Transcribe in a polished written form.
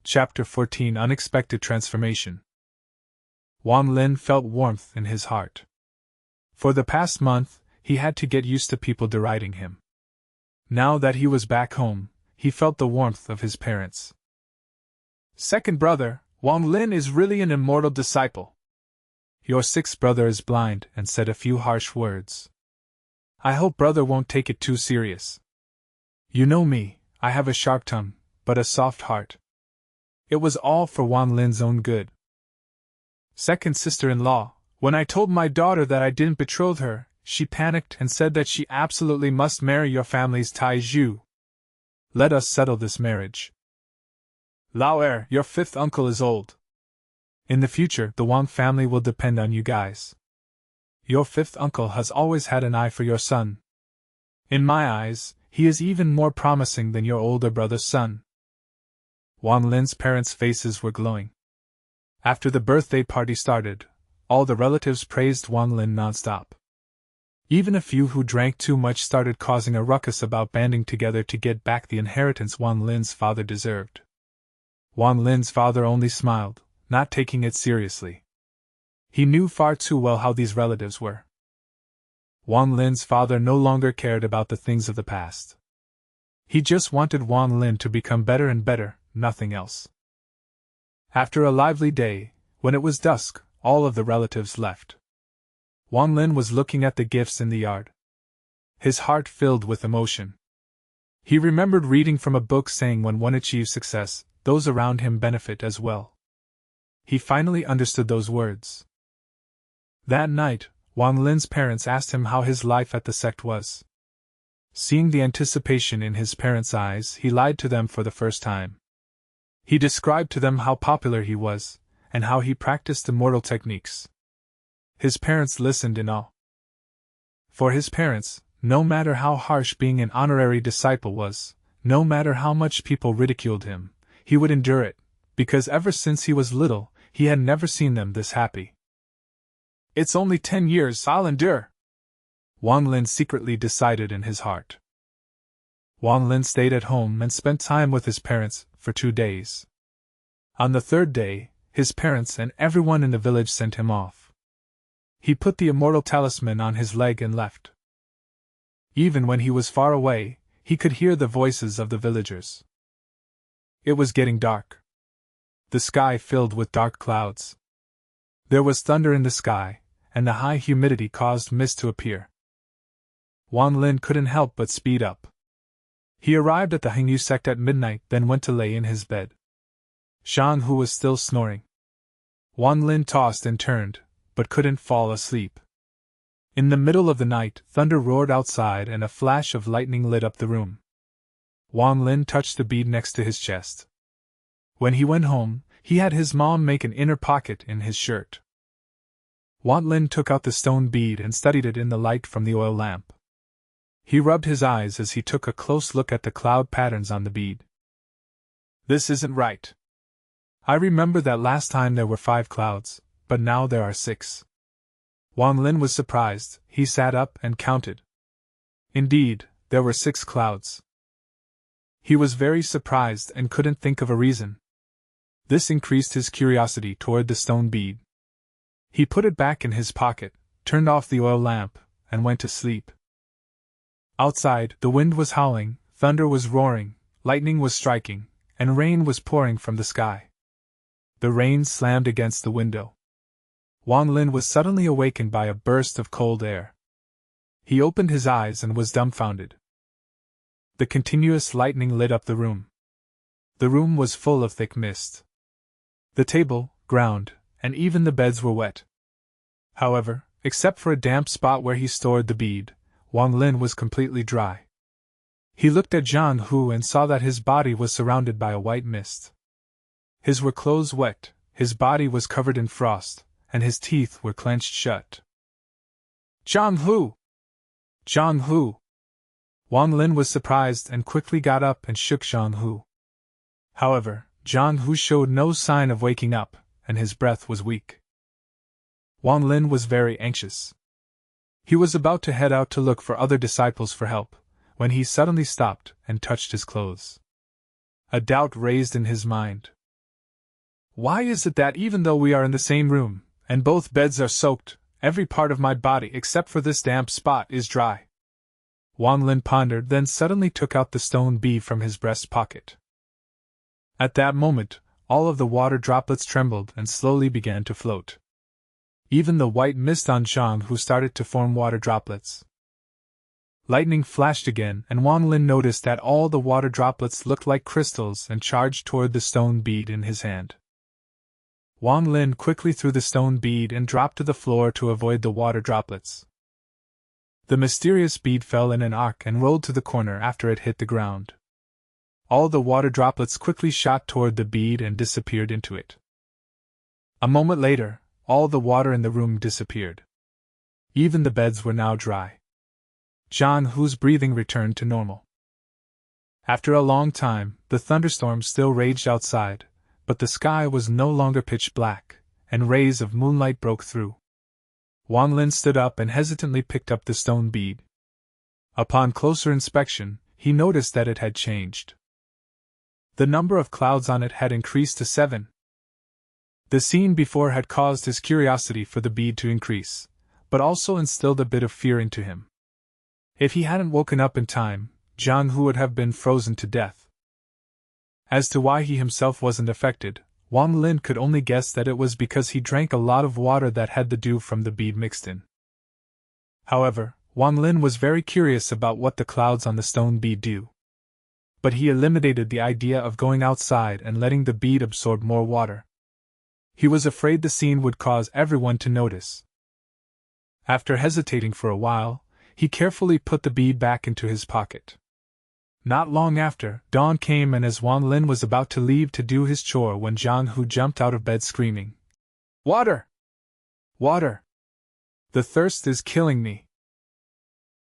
Chapter 14 Unexpected Transformation. Wang Lin felt warmth in his heart. For the past month, he had to get used to people deriding him. Now that he was back home, he felt the warmth of his parents. Second brother, Wang Lin is really an immortal disciple. Your sixth brother is blind and said a few harsh words. I hope brother won't take it too serious. You know me, I have a sharp tongue, but a soft heart. It was all for Wang Lin's own good. Second sister-in-law, when I told my daughter that I didn't betroth her, she panicked and said that she absolutely must marry your family's Tai Zhu. Let us settle this marriage. Lao Er, your fifth uncle is old. In the future, the Wang family will depend on you guys. Your fifth uncle has always had an eye for your son. In my eyes, he is even more promising than your older brother's son. Wang Lin's parents' faces were glowing. After the birthday party started, all the relatives praised Wang Lin nonstop. Even a few who drank too much started causing a ruckus about banding together to get back the inheritance Wang Lin's father deserved. Wang Lin's father only smiled, not taking it seriously. He knew far too well how these relatives were. Wang Lin's father no longer cared about the things of the past. He just wanted Wang Lin to become better and better, nothing else. After a lively day, when it was dusk, all of the relatives left. Wang Lin was looking at the gifts in the yard. His heart filled with emotion. He remembered reading from a book saying when one achieves success, those around him benefit as well. He finally understood those words. That night, Wang Lin's parents asked him how his life at the sect was. Seeing the anticipation in his parents' eyes, he lied to them for the first time. He described to them how popular he was, and how he practiced immortal techniques. His parents listened in awe. For his parents, no matter how harsh being an honorary disciple was, no matter how much people ridiculed him, he would endure it, because ever since he was little, he had never seen them this happy. It's only 10 years, I'll endure, Wang Lin secretly decided in his heart. Wang Lin stayed at home and spent time with his parents for 2 days. On the third day, his parents and everyone in the village sent him off. He put the immortal talisman on his leg and left. Even when he was far away, he could hear the voices of the villagers. It was getting dark. The sky filled with dark clouds. There was thunder in the sky, and the high humidity caused mist to appear. Wang Lin couldn't help but speed up. He arrived at the Hengyu sect at midnight, then went to lay in his bed. Zhang Hu was still snoring. Wang Lin tossed and turned, but couldn't fall asleep. In the middle of the night, thunder roared outside and a flash of lightning lit up the room. Wang Lin touched the bead next to his chest. When he went home, he had his mom make an inner pocket in his shirt. Wang Lin took out the stone bead and studied it in the light from the oil lamp. He rubbed his eyes as he took a close look at the cloud patterns on the bead. This isn't right. I remember that last time there were 5 clouds, but now there are 6. Wang Lin was surprised. He sat up and counted. Indeed, there were 6 clouds. He was very surprised and couldn't think of a reason. This increased his curiosity toward the stone bead. He put it back in his pocket, turned off the oil lamp, and went to sleep. Outside, the wind was howling, thunder was roaring, lightning was striking, and rain was pouring from the sky. The rain slammed against the window. Wang Lin was suddenly awakened by a burst of cold air. He opened his eyes and was dumbfounded. The continuous lightning lit up the room. The room was full of thick mist. The table, ground, and even the beds were wet. However, except for a damp spot where he stored the bead, Wang Lin was completely dry. He looked at Zhang Hu and saw that his body was surrounded by a white mist. His were clothes wet, his body was covered in frost, and his teeth were clenched shut. Zhang Hu! Zhang Hu! Wang Lin was surprised and quickly got up and shook Zhang Hu. However, Zhang Hu showed no sign of waking up, and his breath was weak. Wang Lin was very anxious. He was about to head out to look for other disciples for help, when he suddenly stopped and touched his clothes. A doubt raised in his mind. Why is it that even though we are in the same room, and both beds are soaked, every part of my body except for this damp spot is dry? Wang Lin pondered, then suddenly took out the stone bead from his breast pocket. At that moment, all of the water droplets trembled and slowly began to float. Even the white mist on Zhang Hu started to form water droplets. Lightning flashed again, and Wang Lin noticed that all the water droplets looked like crystals and charged toward the stone bead in his hand. Wang Lin quickly threw the stone bead and dropped to the floor to avoid the water droplets. The mysterious bead fell in an arc and rolled to the corner after it hit the ground. All the water droplets quickly shot toward the bead and disappeared into it. A moment later, all the water in the room disappeared. Even the beds were now dry. Zhang Hu's breathing returned to normal. After a long time, the thunderstorm still raged outside, but the sky was no longer pitch black, and rays of moonlight broke through. Wang Lin stood up and hesitantly picked up the stone bead. Upon closer inspection, he noticed that it had changed. The number of clouds on it had increased to 7. The scene before had caused his curiosity for the bead to increase, but also instilled a bit of fear into him. If he hadn't woken up in time, Zhang Hu would have been frozen to death. As to why he himself wasn't affected, Wang Lin could only guess that it was because he drank a lot of water that had the dew from the bead mixed in. However, Wang Lin was very curious about what the clouds on the stone bead do. But he eliminated the idea of going outside and letting the bead absorb more water. He was afraid the scene would cause everyone to notice. After hesitating for a while, he carefully put the bead back into his pocket. Not long after, dawn came, and as Wang Lin was about to leave to do his chore when Zhang Hu jumped out of bed screaming, "Water! Water! The thirst is killing me!"